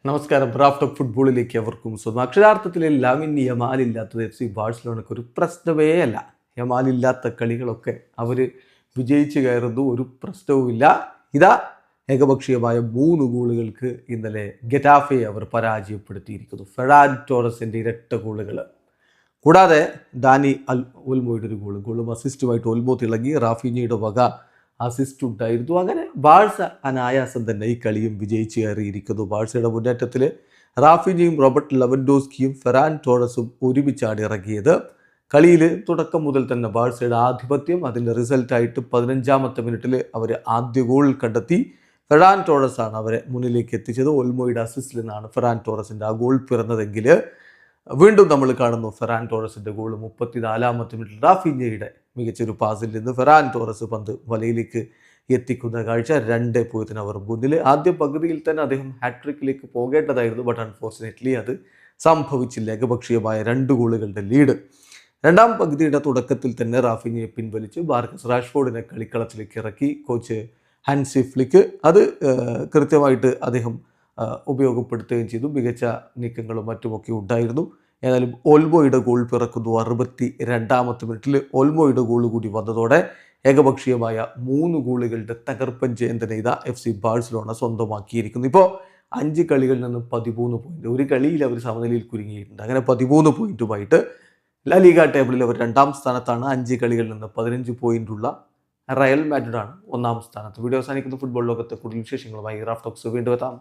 നമസ്കാരം. Raft of ഫുട്ബോളിലേക്ക് അവർക്കും സ്വന്തം. അക്ഷരാർത്ഥത്തിൽ ലാമിൻ യമാലില്ലാത്തത് എഫ് സി ബാഴ്സലോണയ്ക്ക് ഒരു പ്രശ്നമേ അല്ല. യമാലില്ലാത്ത കളികളൊക്കെ അവർ വിജയിച്ച് കയറുന്നു, ഒരു പ്രശ്നവുമില്ല. ഇതാ ഏകപക്ഷീയമായ 3 ഗോളുകൾക്ക് ഇന്നലെ ഗെറ്റാഫയെ അവർ പരാജയപ്പെടുത്തിയിരിക്കുന്നു. ഫെറാൻ ടോറസിൻ്റെ ഇരട്ട ഗോളുകൾ, കൂടാതെ ഡാനി ഒൽമോയുടെ ഒരു ഗോളും അസിസ്റ്റുമായിട്ട് ഒൽമോ തിളങ്ങി. റാഫിഞ്ഞയുടെ വക അസിസ്റ്റ് ഉണ്ടായിരുന്നു. അങ്ങനെ ബാഴ്സ അനായാസം തന്നെ ഈ കളിയും വിജയിച്ച് കയറിയിരിക്കുന്നു. ബാഴ്സയുടെ മുന്നേറ്റത്തിൽ റാഫിഞ്ഞയും റോബർട്ട് ലെവൻഡോസ്കിയും ഫെറാൻ ടോറസും ഒരുമിച്ചാണ് ഇറങ്ങിയത്. കളിയിൽ തുടക്കം മുതൽ തന്നെ ബാഴ്സയുടെ ആധിപത്യം. അതിൻ്റെ റിസൾട്ടായിട്ട് 15ാമത്തെ മിനിറ്റിൽ അവർ ആദ്യ ഗോൾ കണ്ടെത്തി. ഫെറാൻ ടോറസാണ് അവരെ മുന്നിലേക്ക് എത്തിച്ചത്. ഒൽമോയുടെ അസിസ്റ്റിൽ നിന്നാണ് ഫെറാൻ ടോറസിൻ്റെ ആ ഗോൾ പിറന്നതെങ്കിൽ വീണ്ടും നമ്മൾ കാണുന്നു ഫെറാൻ ടോറസിൻ്റെ ഗോൾ 34ാമത്തെ മിനിറ്റിൽ റാഫിഞ്ഞയുടെ മികച്ചൊരു പാസിൽ നിന്ന് ഫെറാൻ ടോറസ് പന്ത് വലയിലേക്ക് എത്തിക്കുന്ന കാഴ്ച. 2-0 അവർ മുന്നിൽ. ആദ്യ പകുതിയിൽ തന്നെ അദ്ദേഹം ഹാട്രിക്കിലേക്ക് പോകേണ്ടതായിരുന്നു, ബട്ട് അൺഫോർച്ചുനേറ്റ്ലി അത് സംഭവിച്ചില്ല. ഏകപക്ഷീയമായ 2 ഗോളുകളുടെ ലീഡ്. രണ്ടാം പകുതിയുടെ തുടക്കത്തിൽ തന്നെ റാഫിഞ്ഞയെ പിൻവലിച്ച് മാർക്കസ് റാഷ്ഫോർഡിനെ കളിക്കളത്തിലേക്ക് ഇറക്കി കോച്ച് ഹാൻസി ഫ്ലിക്ക്. അത് കൃത്യമായിട്ട് അദ്ദേഹം ഉപയോഗപ്പെടുത്തുകയും ചെയ്തു. മികച്ച നീക്കങ്ങളും മറ്റുമൊക്കെ ഉണ്ടായിരുന്നു. ഏതായാലും ഓൽമോയുടെ ഗോൾ പിറക്കുന്നു 62ാമത്തെ മിനിറ്റിൽ. ഓൽമോയുടെ ഗോൾ കൂടി വന്നതോടെ ഏകപക്ഷീയമായ 3 ഗോളുകളുടെ തകർപ്പൻ ജയം തന്നെ ഇതാ എഫ് സി ബാഴ്സലോണ സ്വന്തമാക്കിയിരിക്കുന്നു. ഇപ്പോൾ 5 കളികളിൽ നിന്ന് 13 പോയിന്റ്. ഒരു കളിയിൽ അവർ സമനിലയിൽ കുരുങ്ങിയിട്ടുണ്ട്. അങ്ങനെ 13 പോയിന്റുമായിട്ട് ലാ ലീഗ ടേബിളിൽ അവർ 2ാം സ്ഥാനത്താണ്. 5 കളികളിൽ നിന്ന് 15 പോയിന്റുള്ള റയൽ മാഡ്രിഡാണ് 1ാം സ്ഥാനത്ത്. വീഡിയോ അവസാനിക്കുന്ന ഫുട്ബോൾ ലോകത്തെ കൂടുതൽ വിശേഷങ്ങളുമായി റാഫ്റ്റ് ടോക്സ് വീണ്ടും എത്താം.